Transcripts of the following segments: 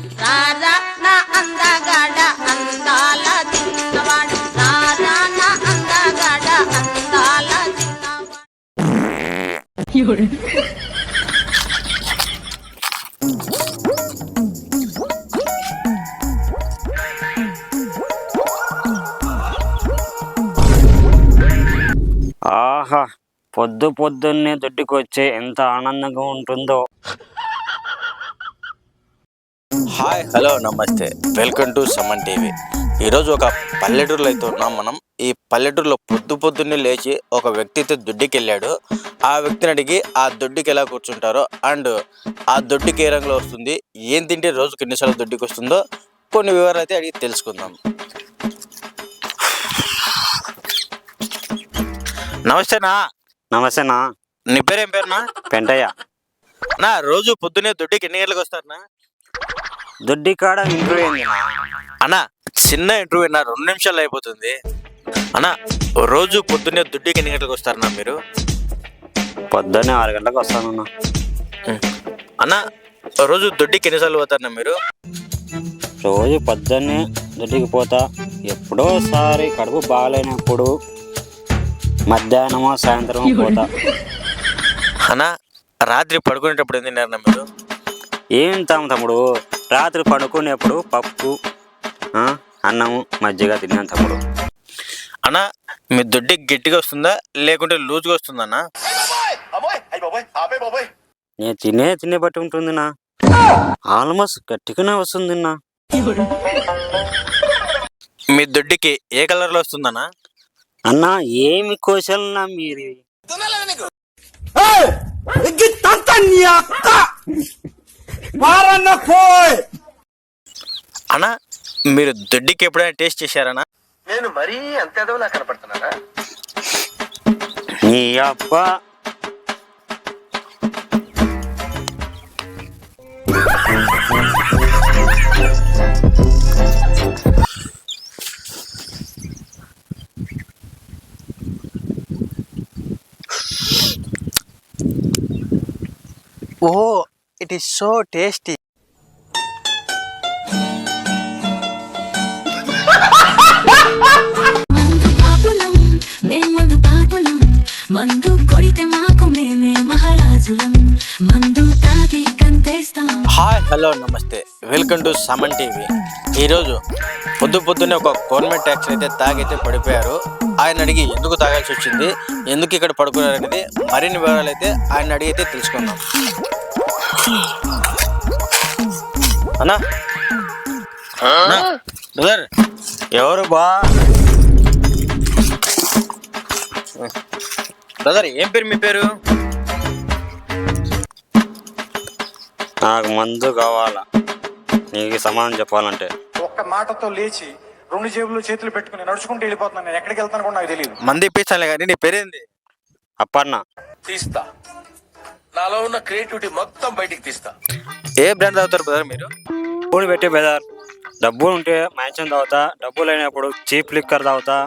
రారా నా అందగాడ అందాల చిన్నవాడు రారా నా అందగాడ అందాల చిన్నవాడు. ఆహా, పొద్దున్నే దొడ్డికొచ్చే ఎంత ఆనందంగా ఉంటుందో. Hi, hello, namaste, welcome to Suman TV. ఈరోజు ఒక పల్లెటూరులో అయితే ఉన్నాం మనం. ఈ పల్లెటూరులో పొద్దున్నే లేచి ఒక వ్యక్తి అయితే దొడ్డికి వెళ్ళాడు. ఆ వ్యక్తిని అడిగి ఆ దొడ్డికి ఎలా కూర్చుంటారో అండ్ ఆ దొడ్డికి ఏ రంగులో వస్తుంది, ఏం తింటే రోజుకి ఎన్నిసార్లు దొడ్డికి వస్తుందో కొన్ని వివరాలు అయితే అడిగి తెలుసుకుందాం. నమస్తేనా. నమస్తేనా. నీ పేరేం పేరునా? పెంటయ్య. నా రోజు పొద్దున్నే దొడ్డికి ఎన్ని గంటలకు వస్తారనా? దొడ్డి కాడ ఇంటర్వ్యూ ఏంది అన్నా? చిన్న ఇంటర్వ్యూ నా 2 నిమిషాలు అయిపోతుంది అన్నా. రోజు పొద్దున్నే దొడ్డికి ఎన్ని గంటలకు వస్తారన్నా మీరు? పొద్దున్నే 6 గంటలకు వస్తానన్నా. అన్నా, రోజు దొడ్డికి ఎన్నిసార్లు పోతారన్నా మీరు? రోజు పొద్దున్నే దొడ్డికి పోతా. ఎప్పుడోసారి కడుపు బాగాలేనప్పుడు మధ్యాహ్నమో సాయంత్రమో పోతా. అన్నా, రాత్రి పడుకునేటప్పుడు ఏం తిన్నారన్నా మీరు? ఏం తమ్ముడు, రాత్రి పడుకునేప్పుడు పప్పు అన్నము మజ్జిగ తిన్నాను తమ్ముడు. అన్నా, మీ దొడ్డి గట్టిగా వస్తుందా లేకుంటే లూజ్గా వస్తుందన్నా? నేను తినే బట్టి ఉంటుంది నా. ఆల్మోస్ట్ గట్టిగానే వస్తుంది నా. మీ దొడ్డికి ఏ కలర్లో వస్తుందన్నా? అన్నా, ఏమి కోసలన్నా మీరు? అన్నా, మీరు దొడ్డికి ఎప్పుడైనా టేస్ట్ చేశారన్నా? నేను మరీ అంత ఎదవలా కనపడుతున్నారా? నీ అబ్బా. Oh, it is so tasty. Hi, hello, namaste, welcome to Suman TV. ఈరోజు పొద్దున్నే ఒక గవర్నమెంట్ ట్యాక్స్ అయితే తాగైతే పడిపోయారు. ఆయన అడిగి ఎందుకు తాగాల్సి వచ్చింది, ఎందుకు ఇక్కడ పడుకున్నారు అనేది మరిన్ని వివరాలు అయితే ఆయన అడిగి అయితే తెలుసుకుందాం. అన్నా, బ్రదర్, ఎవరు బా? బ్రదర్, ఏం పేరు మీ పేరు? నాకు మందు కావాలా, నీకు సమాధానం చెప్పాలంటే. ఒక్క మాటతో లేచి 2 జేబులు చేతులు పెట్టుకుని నడుచుకుంటూ వెళ్ళిపోతున్నాను. నేను ఎక్కడికి వెళ్తాను కూడా నాకు తెలియదు. మంది ఇప్పించాలి కానీ నీ పేరేంది? అప్పన్న. తీస్తా, నాలో ఉన్న క్రియేటివిటీ మొత్తం బయటికి తీస్తా. ఏ బ్రాండ్ తాగుతారు బ్రదర్ మీరు? డబ్బులు పెట్టి బెదర్. డబ్బులు ఉంటే మ్యాన్షన్ తాగుతా, డబ్బులు లేనప్పుడు చీప్ లిక్కర్ తాగుతా,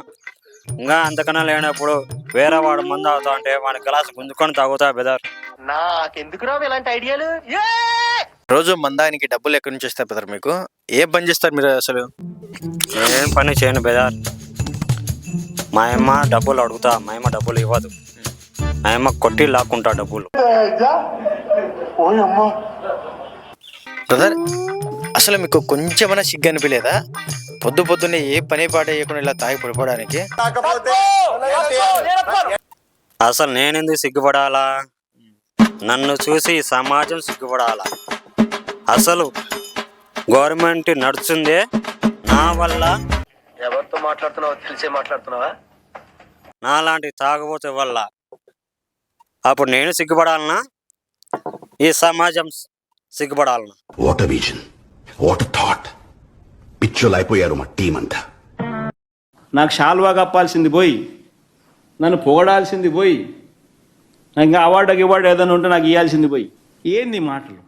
ఇంకా అంతకన్నా లేనప్పుడు వేరే వాడు మందు తాగుతా అంటే వాడి గ్లాస్ గుంజుకొని తాగుతా బెదర్. నాకెందుకు రావు ఇలాంటి ఐడియాలు? రోజు మందానికి డబ్బులు ఎక్కడి నుంచి వస్తాయి బ్రదర్ మీకు? ఏ పని చేస్తారు మీరు అసలు? ఏం పని చేయను బెదర్. మా అమ్మ డబ్బులు అడుగుతా, మా అమ్మ డబ్బులు ఇవ్వదు. మా అమ్మ కొట్టి లాక్కుంటా డబ్బులు. బ్రదర్, అసలు మీకు కొంచెమైనా సిగ్గు అనిపించలేదా? పొద్దున్నే ఏ పని పాట చేయకుండా ఇలా తాగి పడిపోవడానికి? అసలు నేనెందుకు సిగ్గుపడాలా? నన్ను చూసి సమాజం సిగ్గుపడాలా? అసలు గవర్నమెంట్ నడుస్తుందే నా వల్ల. ఎవరితో మాట్లాడుతున్నావో తెలిసే మాట్లాడుతున్నావా? నాలాంటి తాగబోతే వల్ల. అప్పుడు నేను సిగ్గుపడాలనా, ఈ సమాజం సిగ్గుపడాలనా? What a vision, what a thought. పిచ్చోలు అయిపోయారు మా టీం అంతా. నాకు షాల్వా కప్పాల్సింది పోయి, నన్ను పొగడాల్సింది పోయి, నాకు ఇంకా అవార్డు ఏదైనా ఉంటే నాకు ఇవ్వాల్సింది పోయి, ఏంది మాటలు?